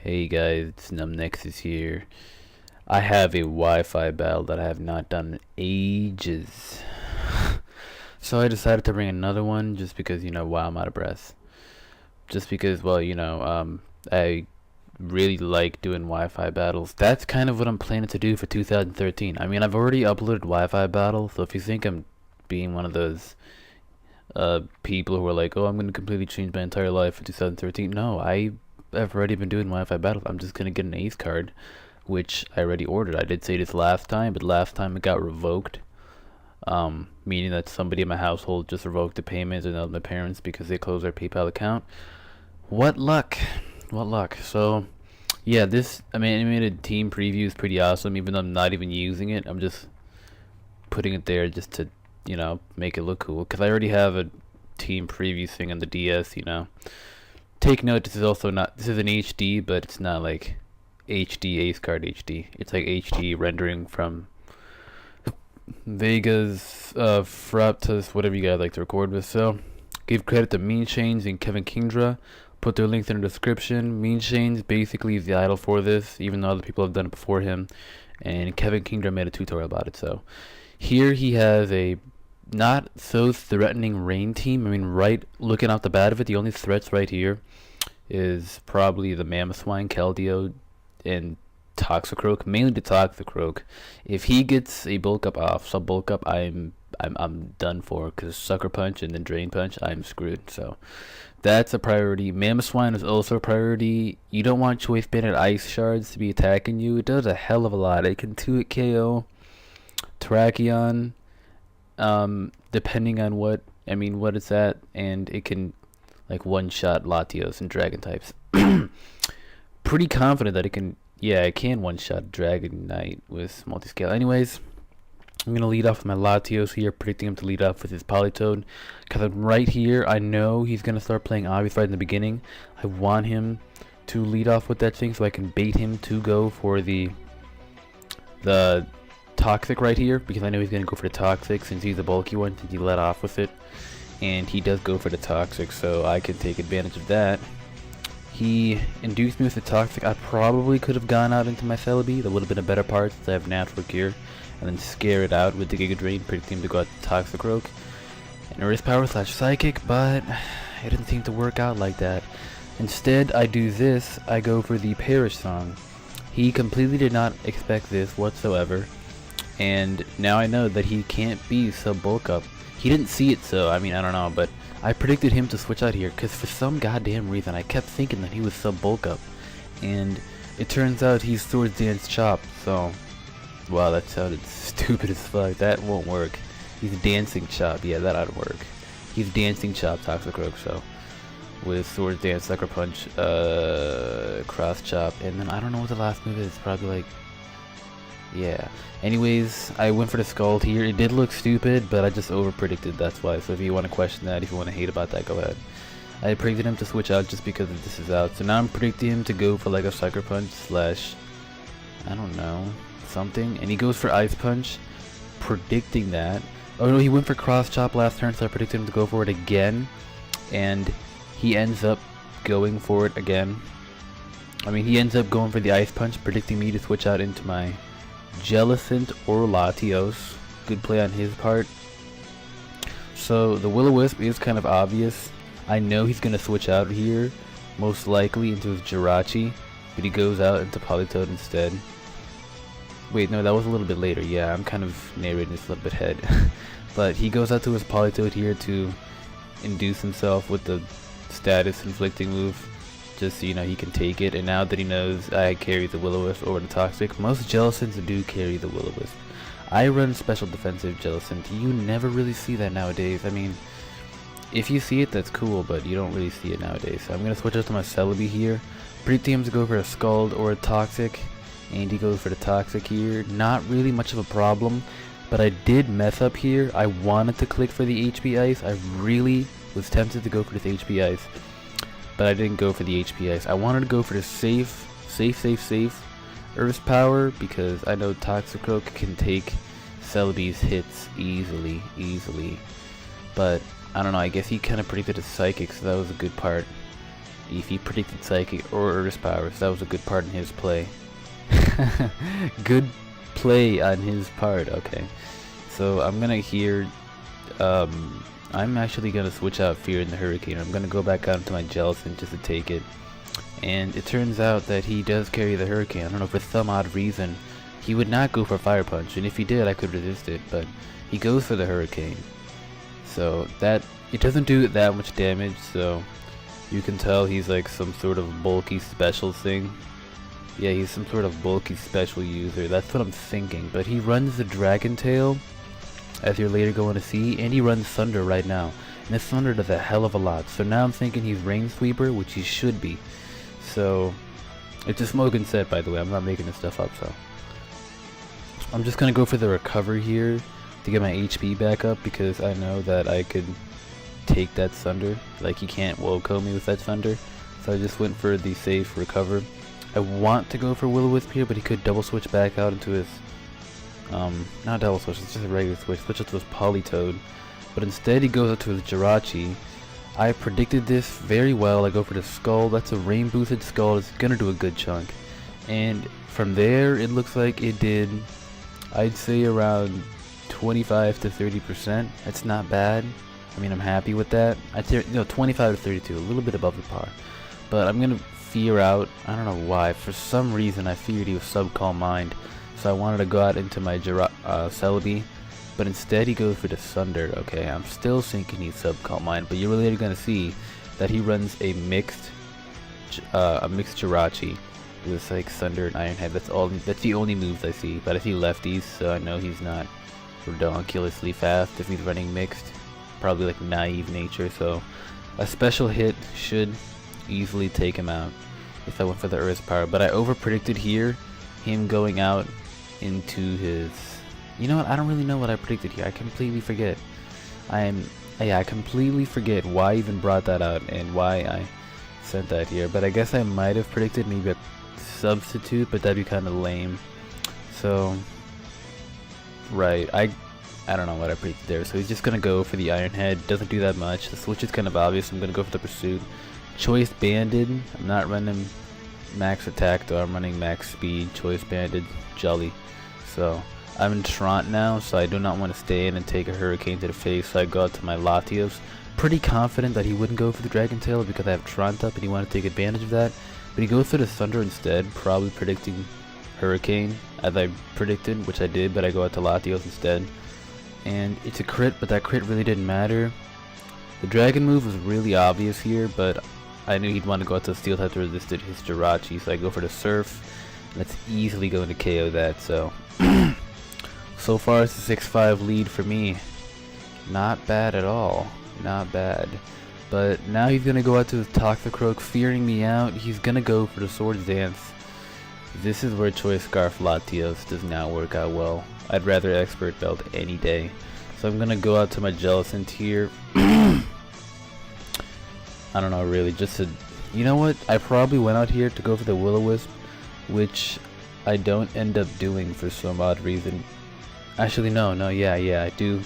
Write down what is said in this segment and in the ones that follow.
Hey guys, it's NumbNexus here. I have a Wi-Fi battle that I have not done in ages. So I decided to bring another one just because, wow, I'm out of breath. Just because, well, I really like doing Wi-Fi battles. That's kind of what I'm planning to do for 2013. I mean, I've already uploaded Wi-Fi battles, so if you think I'm being one of those people who are like, oh, I'm going to completely change my entire life for 2013, no, I've already been doing Wi-Fi battles. I'm just gonna get an acekard, which I already ordered. I did say this last time, but last time it got revoked. Meaning that somebody in my household just revoked the payments and not my parents because they closed their PayPal account. What luck! What luck! So, yeah, this animated team preview is pretty awesome. Even though I'm not even using it, I'm just putting it there just to, make it look cool. Cause I already have a team preview thing on the DS. Take note, this is an HD, but it's not like HD acekard HD. It's like HD rendering from Vegas, Fraptus, whatever you guys like to record with. So, give credit to Mienshanes and KevinKindra. Put their links in the description. Mienshanes basically is the idol for this, even though other people have done it before him. And KevinKindra made a tutorial about it. So, here he has a not so threatening rain team. I mean, right looking off the bat of it, the only threats right here is probably the Mammoth Swine, Keldeo, and Toxicroak, mainly the Toxicroak. If he gets a bulk up off, sub bulk up, I'm done for, because Sucker Punch and then Drain Punch, I'm screwed. So that's a priority. Mammoth Swine is also a priority. You don't want Choice Banded Ice Shards to be attacking you. It does a hell of a lot. It can 2-hit KO Terrakion, depending on what it's at, and it can like one-shot Latios and Dragon types. Pretty confident that it can, it can one-shot Dragon Knight with multi-scale. Anyways, I'm going to lead off with my Latios here, predicting him to lead off with his Politoed. Because I'm right here, I know he's going to start playing Obvious right in the beginning. I want him to lead off with that thing so I can bait him to go for the Toxic right here, because I know he's going to go for the Toxic since he's a bulky one, since he let off with it. And he does go for the Toxic, so I can take advantage of that. He induced me with the Toxic. I probably could have gone out into my Celebi. That would have been a better part since I have natural gear. And then scare it out with the Giga Drain, predicting him to go out to Toxicroak. And Earth Power / Psychic, but it didn't seem to work out like that. Instead, I do this. I go for the Perish Song. He completely did not expect this whatsoever. And now I know that he can't be sub bulk up. He didn't see it, so I don't know, but I predicted him to switch out here because for some goddamn reason I kept thinking that he was sub bulk up, and it turns out he's Swords Dance Chop. So, wow, that sounded stupid as fuck. That won't work. He's Dancing Chop. Yeah, that ought to work. He's Dancing Chop Toxicroak. So with Swords Dance, Sucker Punch, Cross Chop, and then I don't know what the last move is. Probably like, yeah. Anyways, I went for the Scald here. It did look stupid, but I just over predicted, that's why. So if you want to question that, if you want to hate about that, go ahead. I predicted him to switch out just because this is out. So now I'm predicting him to go for like a Sucker Punch / I don't know, something. And he goes for Ice Punch, predicting that. Oh no, he went for Cross Chop last turn, so I predicted him to go for it again. And he ends up going for it again. He ends up going for the Ice Punch, predicting me to switch out into my Jellicent or Latios. Good play on his part. So the Will-O-Wisp is kind of obvious. I know he's going to switch out here, most likely into his Jirachi, but he goes out into Politoed instead. Wait, no, that was a little bit later. Yeah, I'm kind of narrating this a little bit ahead. But he goes out to his Politoed here to induce himself with the status inflicting move, just so he can take it. And now that he knows I carry the Will-O-Wisp over the Toxic, most Jellicents do carry the Will-O-Wisp. I run special defensive Jellicent. You never really see that nowadays. If you see it, that's cool, but you don't really see it nowadays. So I'm going to switch out to my Celebi here. Predicting him to go for a Scald or a Toxic, and he goes for the Toxic here. Not really much of a problem, but I did mess up here. I wanted to click for the HP Ice. I really was tempted to go for this HP Ice, but I didn't go for the HP Ice. I wanted to go for the safe Earth Power, because I know Toxicroak can take Celebi's hits easily. But I don't know, I guess he kind of predicted a Psychic, so that was a good part. if he predicted Psychic or Earth Power, so that was a good part in his play. Good play on his part. Okay, so I'm gonna hear, I'm actually gonna switch out Fear in the Hurricane. I'm gonna go back out into my Jellicent just to take it, and it turns out that he does carry the Hurricane. I don't know, for some odd reason he would not go for Fire Punch, and if he did I could resist it, but he goes for the Hurricane. So that, it doesn't do that much damage, so you can tell he's like some sort of bulky special thing. Yeah, he's some sort of bulky special user, that's what I'm thinking. But he runs the Dragon Tail, as you're later going to see, and he runs Thunder right now. And this Thunder does a hell of a lot, so now I'm thinking he's Rain Sweeper, which he should be. So, it's a Smokin' set, by the way, I'm not making this stuff up, so. I'm just gonna go for the Recover here to get my HP back up, because I know that I could take that Thunder. Like, he can't Woco me with that Thunder, so I just went for the safe Recover. I want to go for Will-O-Wisp here, but he could double switch back out into his, not double switch, it's just a regular switch up to his Politoed, but instead he goes up to his Jirachi. I predicted this very well. I go for the Skull, that's a rain boosted Skull, it's gonna do a good chunk, and from there it looks like it did, I'd say around 25 to 30%. That's not bad. I mean, I'm happy with that. I'd say, 25 to 32, a little bit above the par. But I'm gonna Fear out. I don't know why. For some reason, I figured he was Sub-Calm Mind, so I wanted to go out into my Celebi, but instead he goes for the Thunder. Okay, I'm still thinking he's Sub-Calm Mind, but you're later gonna see that he runs a mixed Jirachi with like Thunder and Iron Head. That's the only moves I see. But I see lefties, so I know he's not ridiculously fast if he's running mixed. Probably like naive nature, so a special hit should easily take him out if I went for the Earth Power. But I over predicted here him going out into his, you know what, I don't really know what I predicted here. I completely forget. I completely forget why I even brought that out and why I sent that here. But I guess I might have predicted maybe a substitute, but that'd be kind of lame. So right, I don't know what I predicted there. So he's just gonna go for the Iron Head. Doesn't do that much. The switch is kind of obvious. I'm gonna go for the Pursuit. Choice Banded. I'm not running max attack though. I'm running max speed. Choice Banded. Jelly. So I'm in Truant now, so I do not want to stay in and take a Hurricane to the face. So I go out to my Latios. Pretty confident that he wouldn't go for the Dragon Tail because I have Truant up and he wanted to take advantage of that. But he goes for the Thunder instead, probably predicting Hurricane as I predicted, which I did, but I go out to Latios instead. And it's a crit, but that crit really didn't matter. The Dragon move was really obvious here, but I knew he'd want to go out to Steel type to resist his Jirachi, so I go for the Surf. That's easily going to KO that, so so far it's a 6-5 lead for me. Not bad at all. Not bad. But now he's going to go out to his Toxicroak, fearing me out. He's going to go for the Swords Dance. This is where Choice Scarf Latios does not work out well. I'd rather Expert Belt any day. So I'm going to go out to my Jellicent here. I don't know, really, just to, you know what, I probably went out here to go for the Will-O-Wisp, which I don't end up doing for some odd reason. Actually, yeah, I do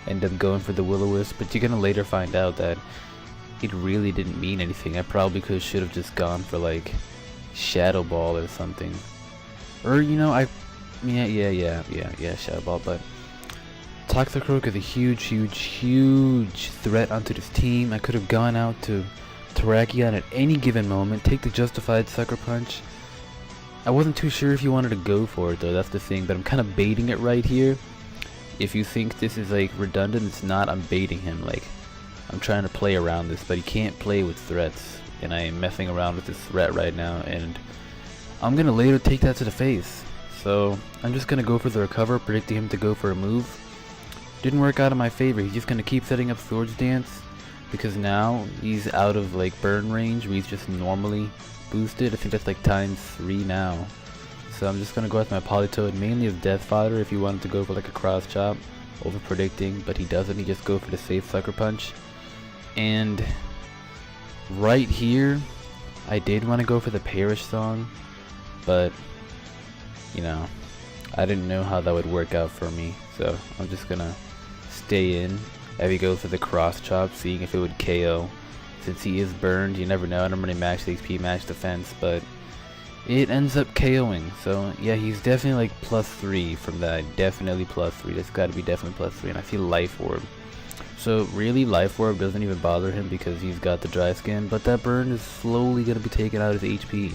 end up going for the Will-O-Wisp, but you're gonna later find out that it really didn't mean anything. I probably should have just gone for like Shadow Ball or something, or yeah, Shadow Ball. But Toxicroak is a huge threat onto this team. I could have gone out to Terrakion at any given moment, take the justified Sucker Punch. I wasn't too sure if you wanted to go for it though, that's the thing, but I'm kind of baiting it right here. If you think this is like redundant, it's not. I'm baiting him, like I'm trying to play around this, but he can't play with threats, and I am messing around with this threat right now, and I'm gonna later take that to the face. So I'm just gonna go for the Recover, predicting him to go for a move. Didn't work out in my favor. He's just gonna keep setting up Swords Dance because now he's out of like burn range where he's just normally boosted. I think that's like ×3 now. So I'm just gonna go with my Politoed mainly as death fodder if you wanted to go for like a cross chop, over predicting, but he doesn't. He just go for the safe Sucker Punch. And right here I did want to go for the Perish Song, but you know, I didn't know how that would work out for me, so I'm just gonna stay in as he goes for the cross chop, seeing if it would KO. since he is burned. You never know. I'm running max HP, max defense, but it ends up KOing. So yeah, he's definitely like +3 from that. Definitely +3. That's got to be definitely +3. And I feel Life Orb. So really, Life Orb doesn't even bother him because he's got the dry skin. But that burn is slowly gonna be taking out his HP.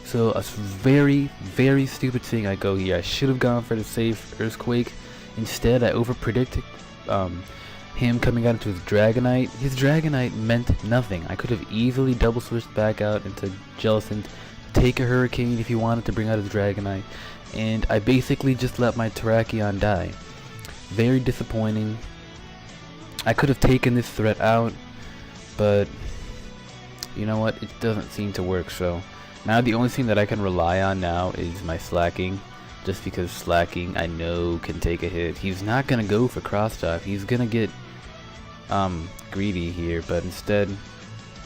So a very, very stupid thing I go here. I should have gone for the safe Earthquake. Instead, I overpredicted him coming out into his Dragonite. His Dragonite meant nothing. I could have easily double switched back out into Jellicent, take a Hurricane if he wanted to bring out his Dragonite, and I basically just let my Terrakion die. Very disappointing. I could have taken this threat out, but you know what? It doesn't seem to work. So now the only thing that I can rely on now is my Slaking. Just because Slaking, I know, can take a hit. He's not gonna go for cross chop. He's gonna get greedy here, but instead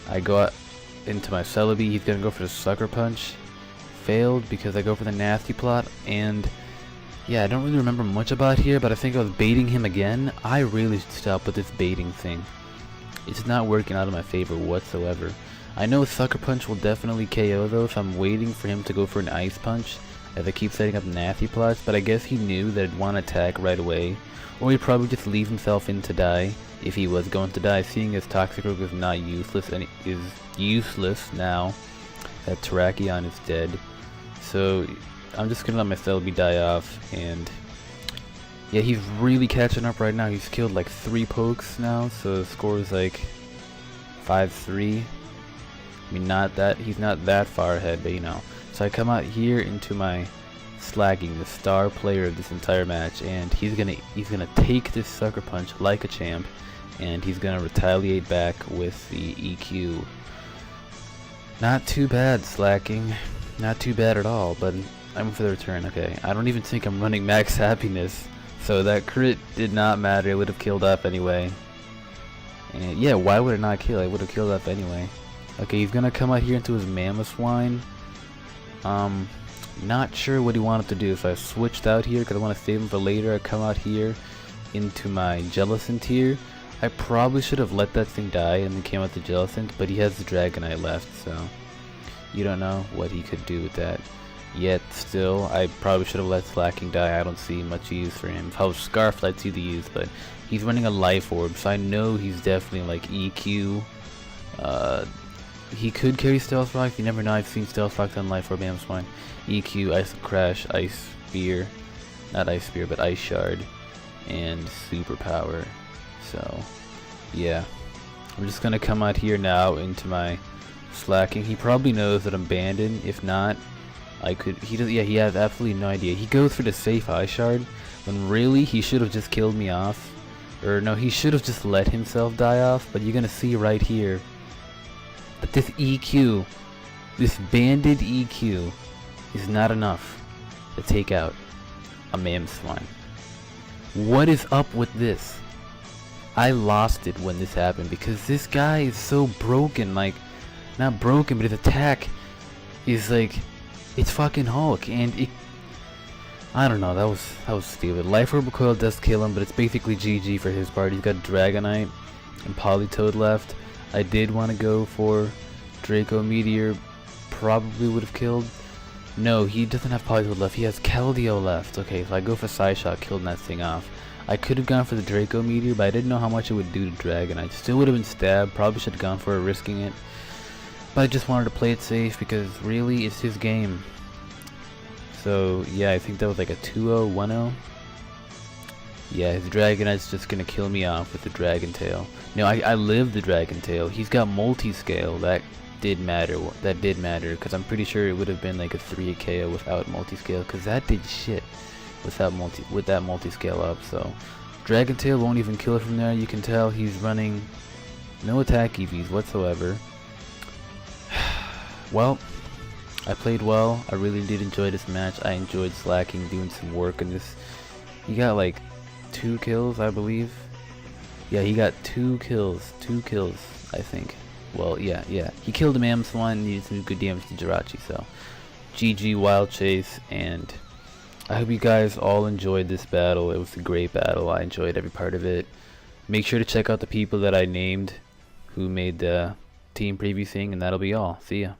I go out into my Celebi. He's gonna go for the Sucker Punch. Failed because I go for the Nasty Plot, and yeah, I don't really remember much about here, but I think I was baiting him again. I really should stop with this baiting thing. It's not working out in my favor whatsoever. I know Sucker Punch will definitely KO though, so I'm waiting for him to go for an Ice Punch as I keep setting up Nasty Plots, but I guess he knew that I'd want to attack right away, or he'd probably just leave himself in to die if he was going to die, seeing as Toxicroak is not useless and is useless now that Terrakion is dead. So I'm just gonna let my Celebi die off, and yeah, he's really catching up right now. He's killed like 3 pokes now, so the score is like 5-3. I mean, not that he's not that far ahead, but you know. So I come out here into my Slaking, the star player of this entire match, and he's gonna take this Sucker Punch like a champ, and he's gonna retaliate back with the EQ. Not too bad, Slaking. Not too bad at all, but I'm for the return. Okay, I don't even think I'm running max happiness, so that crit did not matter. It would have killed up anyway. And yeah, why would it not kill? It would have killed up anyway. Okay, he's gonna come out here into his Mamoswine. Not sure what he wanted to do, so I switched out here because I want to save him for later. I come out here into my Jellicent here. I probably should have let that thing die and then came out the Jellicent, but he has the Dragonite left, so you don't know what he could do with that. Yet still, I probably should have let Slaking die. I don't see much use for him. How Scarf I'd see the use, but he's running a Life Orb, so I know he's definitely like EQ. He could carry Stealth Rock. You never know. I've seen Stealth Rock on Life Orb Mamoswine. EQ, Ice Crash, Ice Spear, not Ice Spear, but Ice Shard, and Superpower. So yeah, I'm just gonna come out here now into my Slaking. He probably knows that I'm abandoned. If not, I could. He does. Yeah, he has absolutely no idea. He goes for the safe Ice Shard when really he should have just killed me off, or no, he should have just let himself die off. But you're gonna see right here. But this EQ, this banded EQ, is not enough to take out a Mamoswine. What is up with this? I lost it when this happened because this guy is so broken. Like, not broken, but his attack is like, it's fucking Hulk, and it, I don't know, that was stupid. Life Orb Recoil does kill him, but it's basically GG for his part. He's got Dragonite and Politoed left. I did want to go for Draco Meteor, probably would have killed. No, he doesn't have Politoed left, he has Keldeo left. Okay, so I go for Psyshock, killed that thing off. I could have gone for the Draco Meteor, but I didn't know how much it would do to Dragonite. Still would have been stabbed, probably should have gone for it, risking it. But I just wanted to play it safe because really it's his game. So yeah, I think that was like a 2-0, 1-0. Yeah, his Dragonite's just gonna kill me off with the Dragon Tail. No, I live the Dragon Tail. He's got multi-scale. That did matter. That did matter because I'm pretty sure it would have been like a 3 KO without multi-scale, because that did shit with that multi-scale up. So Dragon Tail won't even kill it from there. You can tell he's running no attack EVs whatsoever. Well, I played well. I really did enjoy this match. I enjoyed Slaking, doing some work in this. He got like 2 kills, I believe. Yeah, he got 2 kills. 2 kills, I think. Well, yeah. He killed a Mamoswine and needed some good damage to Jirachi, so GG Wilechase, and I hope you guys all enjoyed this battle. It was a great battle. I enjoyed every part of it. Make sure to check out the people that I named who made the team preview thing, and that'll be all. See ya.